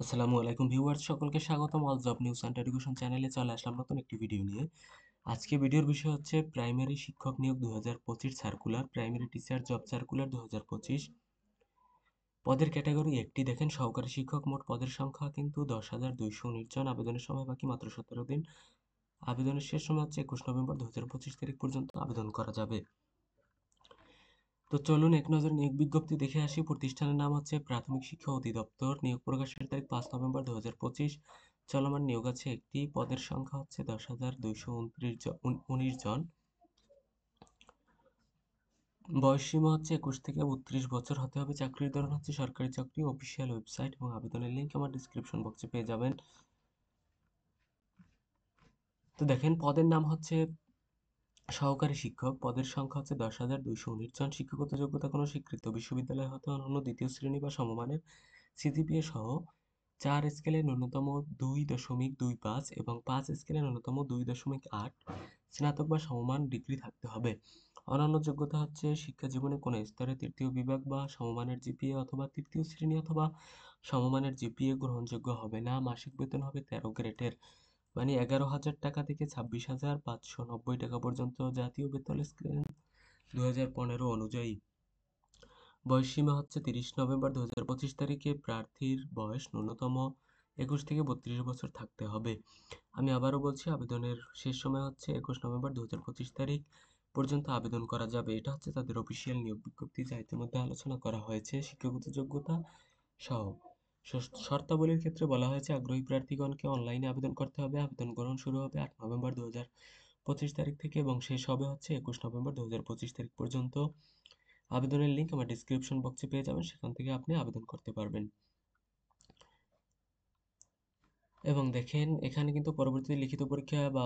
আসসালামু আলাইকুম ভিউয়ার্স, সকলকে স্বাগতম all job news and education চ্যানেলে। চলে আসলাম নতুন একটি ভিডিও নিয়ে। আজকে ভিডিওর বিষয় হচ্ছে প্রাইমারি শিক্ষক নিয়োগ 2025 circular, primary teacher job circular 2025। পদের ক্যাটাগরি একটি, দেখেন সহকারী শিক্ষক। মোট পদের সংখ্যা কিন্তু 10,219 জন। আবেদনের সময় বাকি মাত্র 17 দিন। আবেদনের শেষ সময় হচ্ছে 21 নভেম্বর 2025 তারিখ পর্যন্ত আবেদন করা যাবে। তো চলুন এক নজরে নিয়োগ বিজ্ঞপ্তি দেখে আসি। প্রতিষ্ঠানের নাম হচ্ছে প্রাথমিক শিক্ষা অধিদপ্তর। নিয়োগ প্রকাশের তারিখ 5 নভেম্বর 2025। চলমান নিয়োগ আছে একটি। পদের সংখ্যা হচ্ছে 10,219 জন। বয়সসীমা হচ্ছে 21 থেকে 32 বছর হতে হবে। চাকরির ধরন হচ্ছে সরকারি চাকরি। অফিসিয়াল ওয়েবসাইট এবং আবেদনের লিঙ্ক আমার ডিসক্রিপশন বক্সে পেয়ে যাবেন। তো দেখেন পদের নাম হচ্ছে সহকারী শিক্ষক। পদের সংখ্যা হচ্ছে 10,219 জন। শিক্ষাগত যোগ্যতা কোনো স্বীকৃত বিশ্ববিদ্যালয় হতে অনন্য দ্বিতীয় শ্রেণী বা সমমানের সিজিপিএ সহ 4 স্কেলে ন্যূনতম 2.25 এবং 5 স্কেলে ন্যূনতম 2.8 স্নাতক বা সমমান ডিগ্রি থাকতে হবে। অন্যান্য যোগ্যতা হচ্ছে শিক্ষা জীবনে কোনো স্তরে তৃতীয় বিভাগ বা সমমানের জিপিএ অথবা তৃতীয় শ্রেণী অথবা সমমানের জিপিএ গ্রহণযোগ্য হবে না। মাসিক বেতন হবে 13 গ্রেডের, মানে 11,000 টাকা থেকে 26,590 টাকা পর্যন্ত। জাতীয় বেতন স্কেল 2015 অনুযায়ী। বয়সসীমা হচ্ছে 30 নভেম্বর 2025 তারিখে। প্রার্থীর বয়স ন্যূনতম 21 থেকে 32 বছর থাকতে হবে। আমি আবারও বলছি, আবেদনের শেষ সময় হচ্ছে 21 নভেম্বর 2025 তারিখ পর্যন্ত আবেদন করা যাবে। এটা হচ্ছে তাদের অফিসিয়াল নিয়োগ বিজ্ঞপ্তি, যা ইতিমধ্যে আলোচনা করা হয়েছে। শিক্ষাগত যোগ্যতা সহ শর্তাবলীর ক্ষেত্রে বলা হয়েছে আগ্রহী প্রার্থীগণকে অনলাইনে আবেদন করতে হবে। আবেদন গ্রহণ শুরু হবে 8 নভেম্বর 2025 তারিখ থেকে এবং শেষ হবে হচ্ছে 21 নভেম্বর 2025 তারিখ পর্যন্ত। আবেদনের লিঙ্ক আমার ডিসক্রিপশন বক্সে পেয়ে যাবেন, সেখান থেকে আপনি আবেদন করতে পারবেন। এবং দেখেন এখানে কিন্তু পরবর্তীতে লিখিত পরীক্ষা বা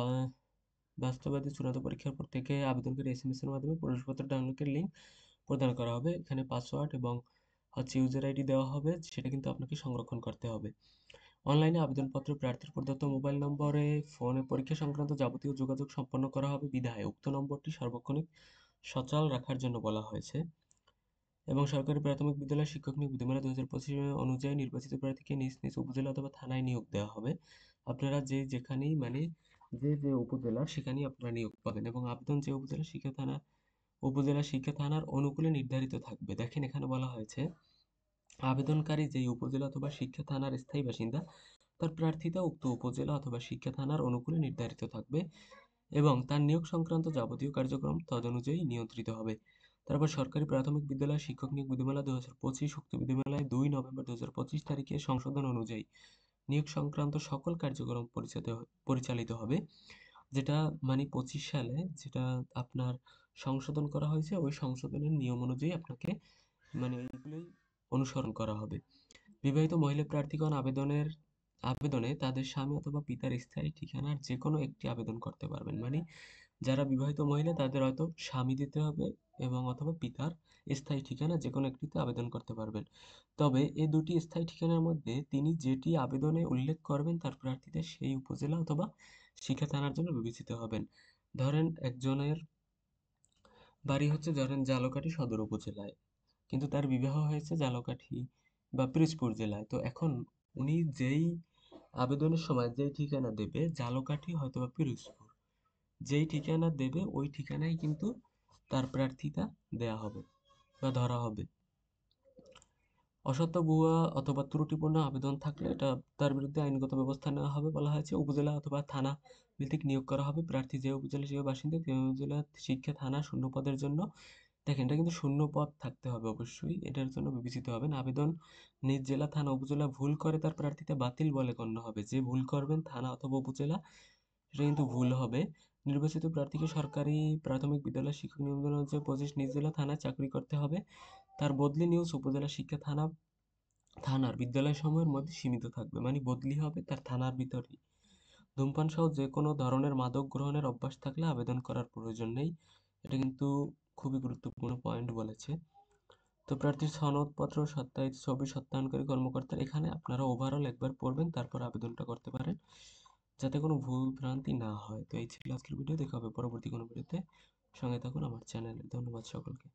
বাস্তবায়িত চূড়ান্ত পরীক্ষার পর থেকে আবেদনকারী এসএমএস এর মাধ্যমে প্রবেশপত্র ডাউনলোডের লিঙ্ক প্রদান করা হবে। এখানে পাসওয়ার্ড এবং হচ্ছে ইউজার আইডি দেওয়া হবে, সেটা কিন্তু আপনাকে সংরক্ষণ করতে হবে। অনলাইনে আবেদনপত্র প্রার্থীর প্রদত্ত মোবাইল নম্বরে ফোনে পরীক্ষা সংক্রান্ত যাবতীয় যোগাযোগ সম্পন্ন করা হবে বিধায় উক্ত নম্বরটি সার্বক্ষণিক সচল রাখার জন্য বলা হয়েছে। এবং সরকারি প্রাথমিক বিদ্যালয় শিক্ষক নিয়োগ বিধিমালা 2025 অনুযায়ী নির্বাচিত প্রার্থীকে নিজ নিজ উপজেলা অথবা থানায় নিয়োগ দেওয়া হবে। আপনারা যেখানেই মানে যে উপজেলা সেখানেই আপনারা নিয়োগ পাবেন এবং আবেদন যে উপজেলা শিক্ষা থানার অনুকূলে নির্ধারিত থাকবে। দেখেন এখানে বলা হয়েছে আবেদনকারী যেই উপজেলা অথবা শিক্ষা থানার স্থায়ী বাসিন্দা তার প্রার্থিতা উক্ত উপজেলা অথবা শিক্ষা থানার অনুকূলে নির্ধারিত থাকবে এবং তার নিয়োগ সংক্রান্ত যাবতীয় কার্যক্রম তদনুযায়ী নিয়ন্ত্রিত হবে। তারপর সরকারি প্রাথমিক বিদ্যালয় শিক্ষক নিয়োগ বিধিমালা 2025 উক্ত বিধিমালায় 2 নভেম্বর 2025 তারিখে সংশোধন অনুযায়ী নিয়োগ সংক্রান্ত সকল কার্যক্রম পরিচালিত হবে। যেটা মানে 25 সালে যেটা আপনার সংশোধন করা হয়েছে, ওই সংশোধনের নিয়ম অনুযায়ী আপনাকে মানে এইগুলোই অনুসরণ করা হবে। বিবাহিত মহিলা প্রার্থীগণ আবেদনে তাদের স্বামী অথবা পিতার স্থায়ী ঠিকানার যে কোনো একটি আবেদন করতে পারবেন। মানে যারা বিবাহিত মহিলা তাদের হয়তো স্বামী দিতে হবে এবং অথবা পিতার স্থায়ী ঠিকানা যে কোনো একটিতে আবেদন করতে পারবেন। তবে এই দুটি স্থায়ী ঠিকানার মধ্যে তিনি যেটি আবেদনে উল্লেখ করবেন তার প্রার্থীদের সেই উপজেলা অথবা শিক্ষা থানার জন্য বিবেচিত হবেন। ধরেন একজনের বাড়ি হচ্ছে ধরেন ঝালকাঠি সদর উপজেলায়, কিন্তু তার বিবাহ হয়েছে ঝালকাঠি বা পিরোজপুর জেলায়। তো এখন উনি যেই আবেদনের সময় যেই ঠিকানা দেবে ঝালকাঠি হয়তো বা পিরোজপুর, যেই ঠিকানা দেবে ওই ঠিকানায় কিন্তু তার প্রার্থীতা দেয়া হবে বা ধরা হবে। অসত্য ভুয়া অথবা ত্রুটিপূর্ণ আবেদন থাকলে এটা তার বিরুদ্ধে আইনগত ব্যবস্থা নেওয়া হবে। বলা হয়েছে উপজেলা অথবা থানা ভিত্তিক নিয়োগ করা হবে। প্রার্থী যে উপজেলা শিক্ষা বাসিন্দা সেই উপজেলা শিক্ষা থানা শূন্য পদের জন্য, দেখেন এটা কিন্তু শূন্য পদ থাকতে হবে অবশ্যই, এটার জন্য বিবেচিত হবেন। আবেদন নিজ জেলা থানা উপজেলা ভুল করে তার প্রার্থীতা বাতিল বলে গণ্য হবে। যে ভুল করবেন থানা অথবা উপজেলা, সেটা কিন্তু ভুল হবে। নির্বাচিত প্রার্থীকে সরকারি প্রাথমিক বিদ্যালয় শিক্ষক নিবন্ধন অনুযায়ী 25 নিজ জেলা থানায় চাকরি করতে হবে। তার বদলি নিউজ উপজেলা শিক্ষা থানার বিদ্যালয় সমূহের মধ্যে সীমিত থাকবে, মানে বদলি হবে তার থানার ভিতরেই। ধূমপান সহ যে কোনো ধরনের মাদক গ্রহণের অভ্যাস থাকলে আবেদন করার প্রয়োজন নেই। এটা কিন্তু খুবই গুরুত্বপূর্ণ পয়েন্ট বলেছে। তো প্রার্থীর সনদপত্র সত্যায়িত ছবি সত্যায়নকারী কর্মকর্তার, এখানে আপনারা ওভারঅল একবার পড়বেন তারপর আবেদনটা করতে পারেন, যাতে কোনো ভুল ভ্রান্তি না হয়। তো এই ছিল আজকের ভিডিও, দেখা হবে পরবর্তী কোনো ভিডিওতে। সঙ্গে থাকুন আমার চ্যানেলে। ধন্যবাদ সকলকে।